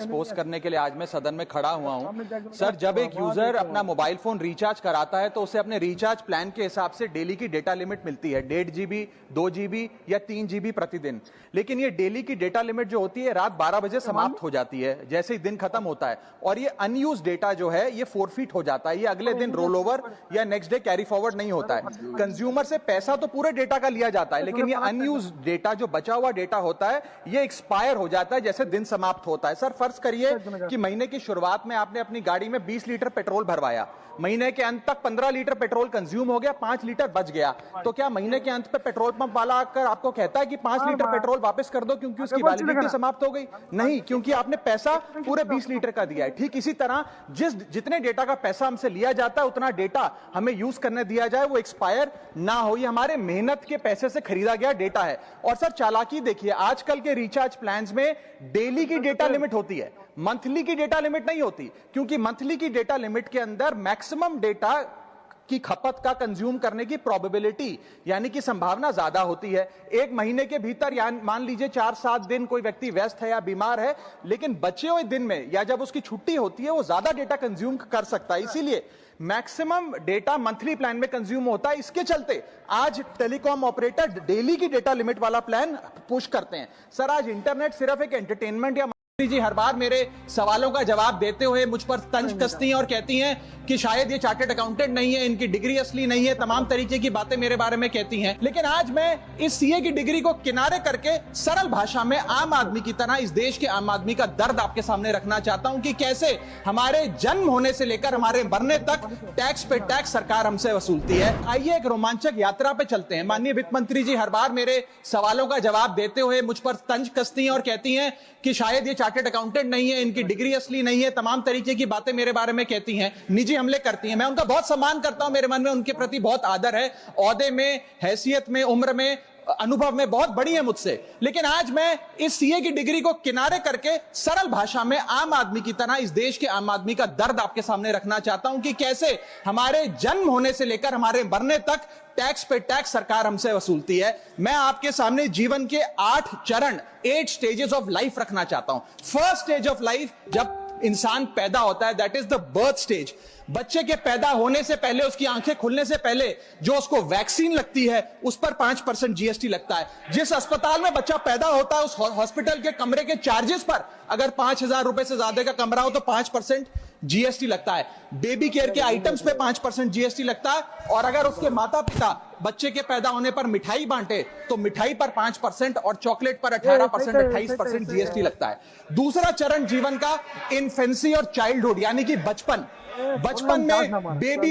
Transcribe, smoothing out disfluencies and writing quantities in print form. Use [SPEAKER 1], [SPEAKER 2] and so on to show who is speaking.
[SPEAKER 1] Expose करने के लिए आज मैं सदन में खड़ा हुआ हूं। सर, जब एक यूजर अपना मोबाइल फोन रिचार्ज कराता है तो उसे अपने रिचार्ज प्लान के हिसाब से डेली की डेटा लिमिट मिलती है, 1.5 GB, 2 GB या 3 GB प्रतिदिन। लेकिन ये डेली की डेटा लिमिट जो होती है रात 12 बजे समाप्त हो जाती है, जैसे ही दिन खत्म होता है, और ये अनयूज डेटा जो है ये फोरफीट हो जाता है, ये अगले दिन रोल ओवर या नेक्स्ट डे कैरी फॉरवर्ड नहीं होता है। कंज्यूमर से पैसा तो पूरे डेटा का लिया जाता है, लेकिन ये अनयूज डेटा, जो बचा हुआ डेटा होता है, ये एक्सपायर हो जाता है जैसे दिन समाप्त होता है। सर, फर्ज करिए कि महीने की शुरुआत में आपने अपनी गाड़ी में 20 लीटर पेट्रोल भरवाया, महीने के अंत तक 15 लीटर पेट्रोल कंज्यूम हो गया, 5 लीटर बच गया, तो क्या महीने के अंत पे पेट्रोल पंप वाला आकर आपको कहता है कि 5 लीटर पेट्रोल वापस कर दो क्योंकि उसकी वैलिडिटी समाप्त हो गई? नहीं, क्योंकि आपने पैसा पूरे 20 लीटर का दिया है। ठीक इसी तरह जितने डेटा का पैसा हमसे लिया जाता है उतना डेटा हमें यूज करने दिया जाए, वो एक्सपायर ना हो। ये हमारे मेहनत के पैसे से खरीदा गया डेटा है। और सर, चालाकी देखिए, आजकल के रिचार्ज प्लान्स में डेली की डेटा लिमिट होती है, मंथली की डेटा लिमिट नहीं होती, क्योंकि मंथली की डेटा लिमिट के अंदर मैक्सिमम डेटा की खपत का कंज्यूम करने की प्रोबेबिलिटी यानी कि संभावना ज्यादा होती है। एक महीने के भीतर या मान लीजिए 4-7 दिन कोई व्यक्ति व्यस्त है या बीमार है, लेकिन बचे हुए दिन में या जब उसकी छुट्टी होती है वो ज्यादा डेटा कंज्यूम कर सकता है। इसीलिए मैक्सिमम डेटा मंथली प्लान में कंज्यूम होता है। इसके चलते आज टेलीकॉम ऑपरेटर डेली की डेटा लिमिट वाला प्लान पुश करते हैं। सर, आज इंटरनेट सिर्फ एक एंटरटेनमेंट या जी हर बार मेरे सवालों का जवाब देते हुए मुझ पर तंज कसती हैं और कहती हैं कि शायद ये चार्टर्ड अकाउंटेंट नहीं है, इनकी डिग्री असली नहीं है, तमाम तरीके की बातें मेरे बारे में कहती हैं। लेकिन आज मैं इस सीए की डिग्री को किनारे करके सरल भाषा में आम आदमी की तरह इस देश के आम आदमी का दर्द आपके सामने रखना चाहता हूं कि कैसे हमारे जन्म होने से लेकर हमारे मरने तक टैक्स पे टैक्स सरकार हमसे वसूलती है। आइए एक रोमांचक यात्रा पे चलते हैं। माननीय वित्त मंत्री जी हर बार मेरे सवालों का जवाब देते हुए मुझ पर तंज कसती हैं और कहती हैं कि शायद ये चार्टर्ड अकाउंटेंट नहीं है, इनकी डिग्री असली नहीं है, तमाम तरीके की बातें मेरे बारे में कहती हैं, निजी हमले करती हैं। मैं उनका बहुत सम्मान करता हूं, मेरे मन में उनके प्रति बहुत आदर है, ओहदे में, हैसियत में, उम्र में, अनुभव में बहुत बड़ी है मुझसे। लेकिन आज मैं इस सीए की डिग्री को किनारे करके सरल भाषा में आम आदमी की तरह इस देश के आम आदमी का दर्द आपके सामने रखना चाहता हूं कि कैसे हमारे जन्म होने से लेकर हमारे मरने तक टैक्स पे टैक्स सरकार हमसे वसूलती है। मैं आपके सामने जीवन के 8 चरण, 8 स्टेजेस ऑफ लाइफ रखना चाहता हूं। फर्स्ट स्टेज ऑफ लाइफ, जब इंसान पैदा होता है, that is the birth stage. बच्चे के पैदा होने से पहले, उसकी आंखें खुलने से पहले जो उसको वैक्सीन लगती है उस पर 5% जीएसटी लगता है। जिस अस्पताल में बच्चा पैदा होता है उस हॉस्पिटल के कमरे के चार्जेस पर अगर 5,000 रुपए से ज्यादा का कमरा हो तो 5% जीएसटी लगता है। बेबी केयर के आइटम्स पे 5% जीएसटी लगता है। और अगर उसके माता पिता बच्चे के पैदा होने पर मिठाई बांटे तो मिठाई पर 5% और चॉकलेट पर 18%, 28% जीएसटी लगता है। दूसरा चरण जीवन का इन्फेंसी और चाइल्डहुड यानी कि बचपन में बेबी